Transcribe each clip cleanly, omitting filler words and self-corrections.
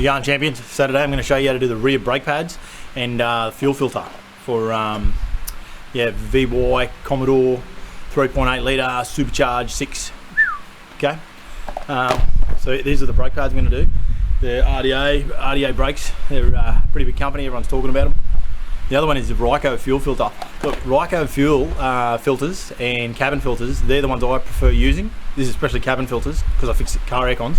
Yarn Champions. So today I'm going to show you how to do the rear brake pads and fuel filter for VY Commodore 3.8 litre Supercharged 6. Okay, so these are the brake pads I'm going to do. They're RDA brakes. They're a pretty big company, everyone's talking about them. The other one is the Ryco fuel filter. Look, Ryco fuel filters and cabin filters, they're the ones I prefer using. This is especially cabin filters because I fix car air cons.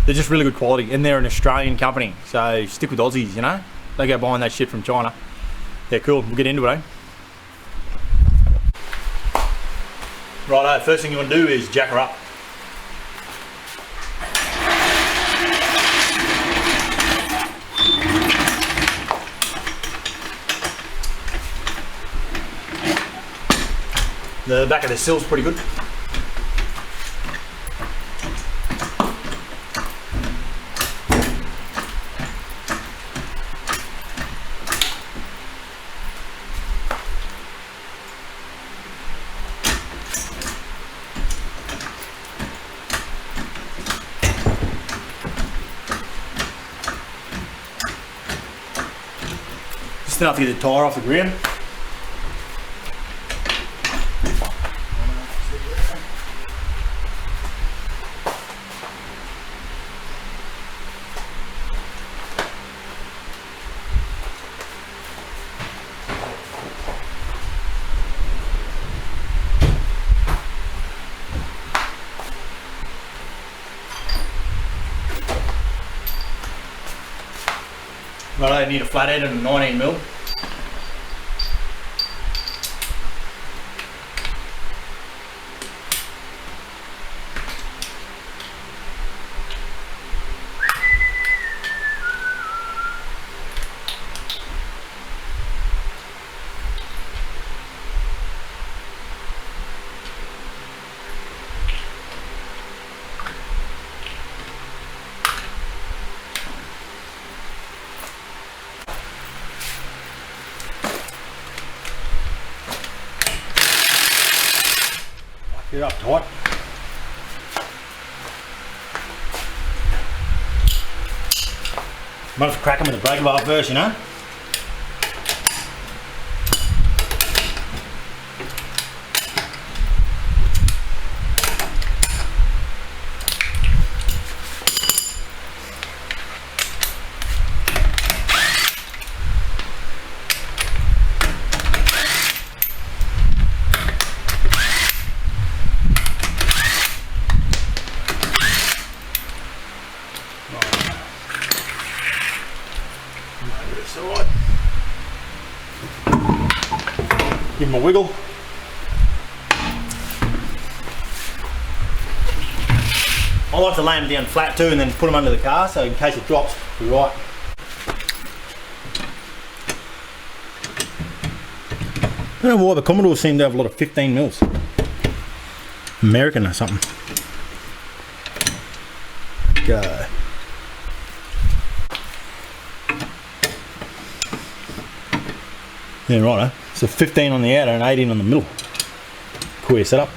They're just really good quality and they're an Australian company, so stick with Aussies, you know? They go buying that shit from China. They're cool, we'll get into it, eh? Righto, first thing you want to do is jack her up. The back of the sill's pretty good. Just enough to get the tyre off the ground. Right, I need a flathead and a 19mm. Get up tight. Might have to crack them with a brake bar first, you know? Give them a wiggle. I like to lay them down flat too and then put them under the car so in case it drops, we're right. I don't know why the Commodore seem to have a lot of 15mm. American or something. Go. Yeah, right, so 15 on the outer and 18 on the middle. Cool setup.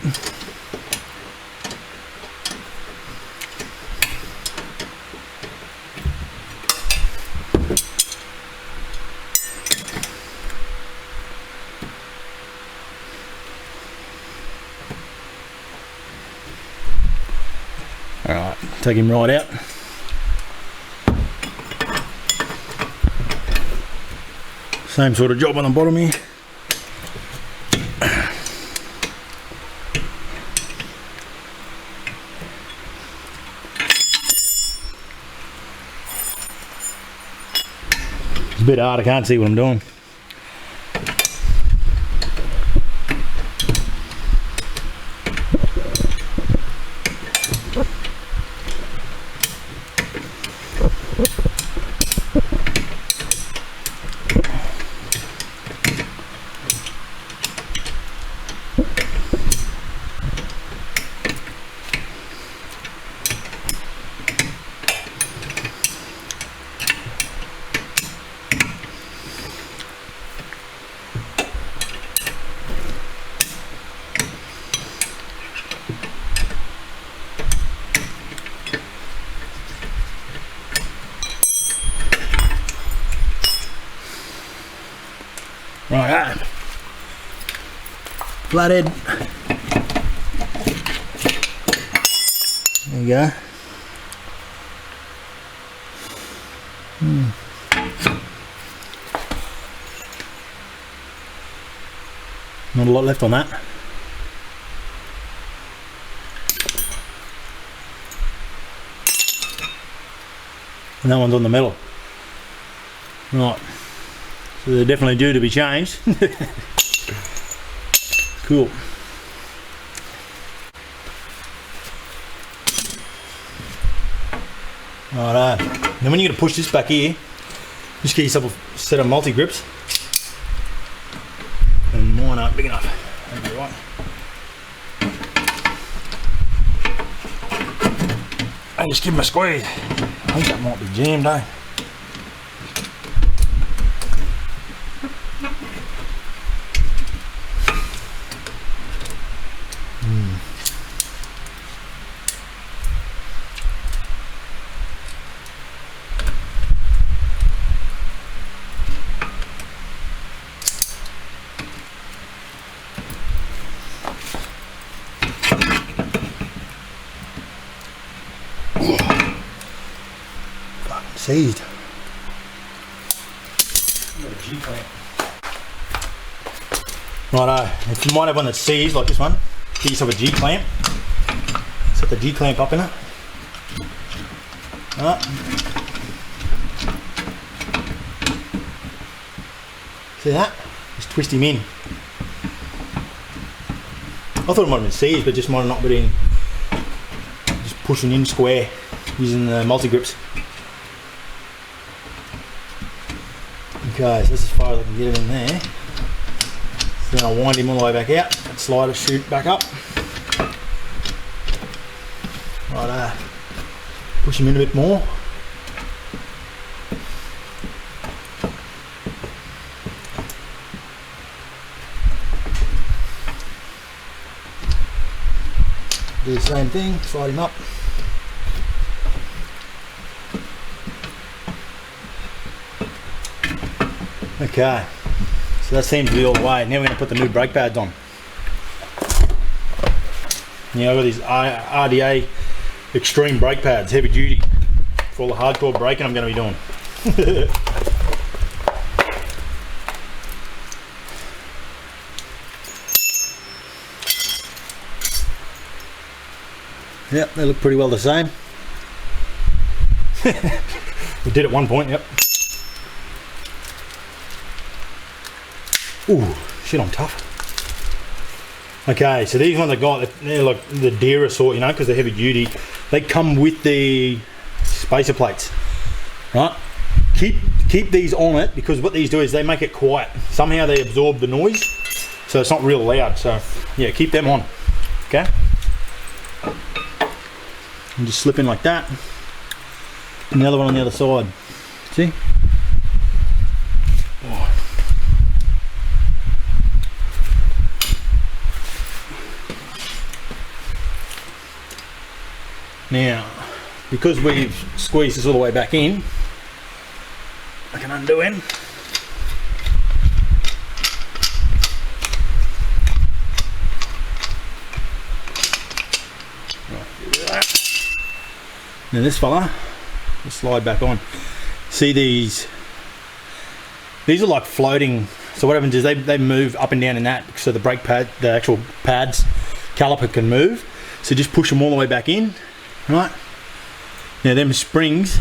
Alright, take him right out. Same sort of job on the bottom here. It's a bit hard, I can't see what I'm doing. Right, flathead. There you go. Not a lot left on that. And that one's on the metal. Right. So they're definitely due to be changed. Cool. Righto. Then when you're going to push this back here, just get yourself a set of multi-grips. And mine aren't big enough. That'll be right. And just give them a squeeze. I think that might be jammed, eh? Seized. Righto, if you might have one that's seized like this one, get yourself a G clamp. Set the G clamp up in it. Right. See that? Just twist him in. I thought it might have been seized, but just might have not been just pushing in square using the multi-grips. Okay, so that's as far as I can get it in there. So then I'll wind him all the way back out and slide a chute back up. Right, push him in a bit more. Do the same thing, slide him up. Okay, so that seems to be all the way. Now we're going to put the new brake pads on. Yeah, I've got these RDA extreme brake pads, heavy duty, for all the hardcore braking I'm going to be doing. Yep, they look pretty well the same. We did at one point, yep. Ooh, shit, I'm tough. Okay, so these ones I got, they're like the dearer sort, you know, because they're heavy duty. They come with the spacer plates, right? Keep these on it, because what these do is they make it quiet. Somehow they absorb the noise, so it's not real loud. So yeah, keep them on, okay? And just slip in like that. And the other one on the other side, see? Now, because we've squeezed this all the way back in, I can undo him. Now this fella will slide back on. See these are like floating, so what happens is they move up and down in that, so the brake pad, the actual pads, caliper can move. So just push them all the way back in. Right, now them springs,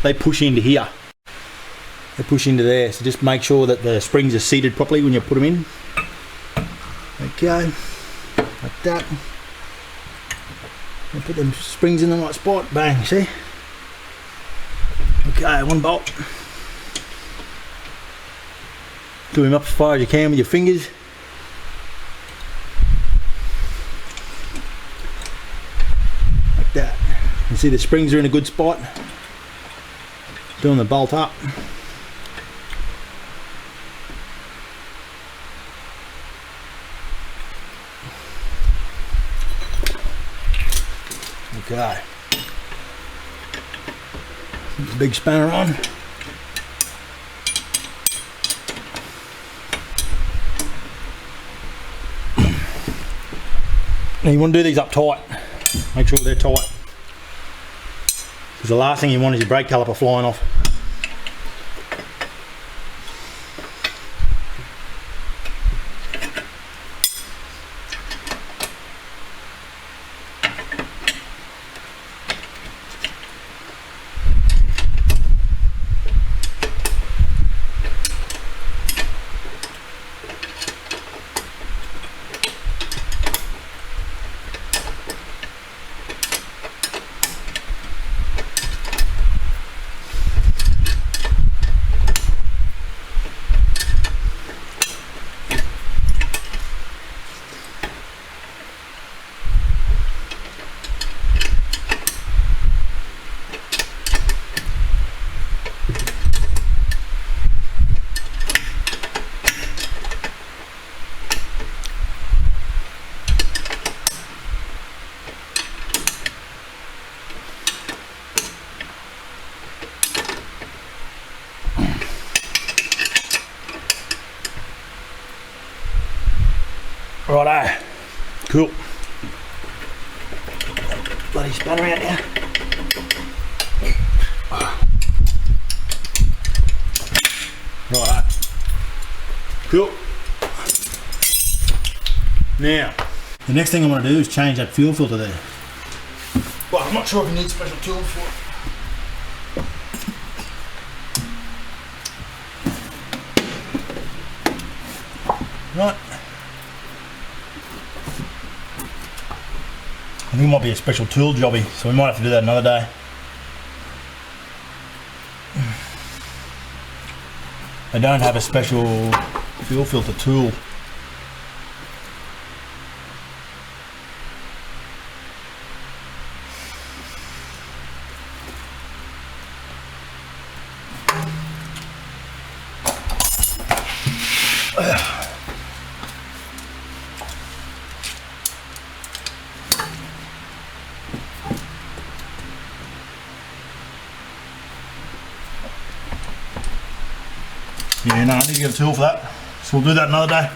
they push into here, they push into there, so just make sure that the springs are seated properly when you put them in. Okay, like that, and put them springs in the right spot, bang, see? Okay, one bolt. Do him up as far as you can with your fingers. That. You see the springs are in a good spot. Doing the bolt up. Okay. Put the big spanner on. Now you want to do these up tight. Make sure they're tight. Because the last thing you want is your brake caliper flying off. Righto, cool. Bloody spanner out now. Righto, cool. Now, the next thing I'm going to do is change that fuel filter there. Well, I'm not sure if you need special tools for it. Right. I think it might be a special tool jobby, so we might have to do that another day. They don't have a special fuel filter tool. Yeah, no, I need to get a tool for that. So we'll do that another day.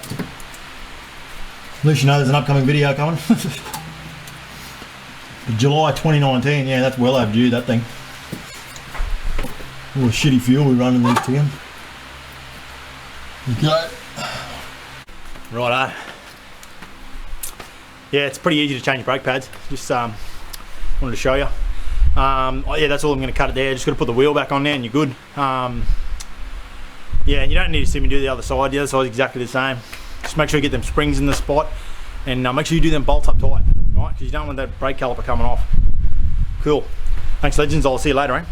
At least you know there's an upcoming video coming. July 2019, yeah, that's well overdue, that thing. All the shitty fuel we run in these to him. Okay. Righto. Yeah, it's pretty easy to change brake pads. Just wanted to show you. Oh yeah, that's all I'm going to cut it there. Just got to put the wheel back on there and you're good. Yeah, and you don't need to see me do the other side. The other side is exactly the same. Just make sure you get them springs in the spot, and make sure you do them bolts up tight, right? Because you don't want that brake caliper coming off. Cool. Thanks, legends. I'll see you later, eh?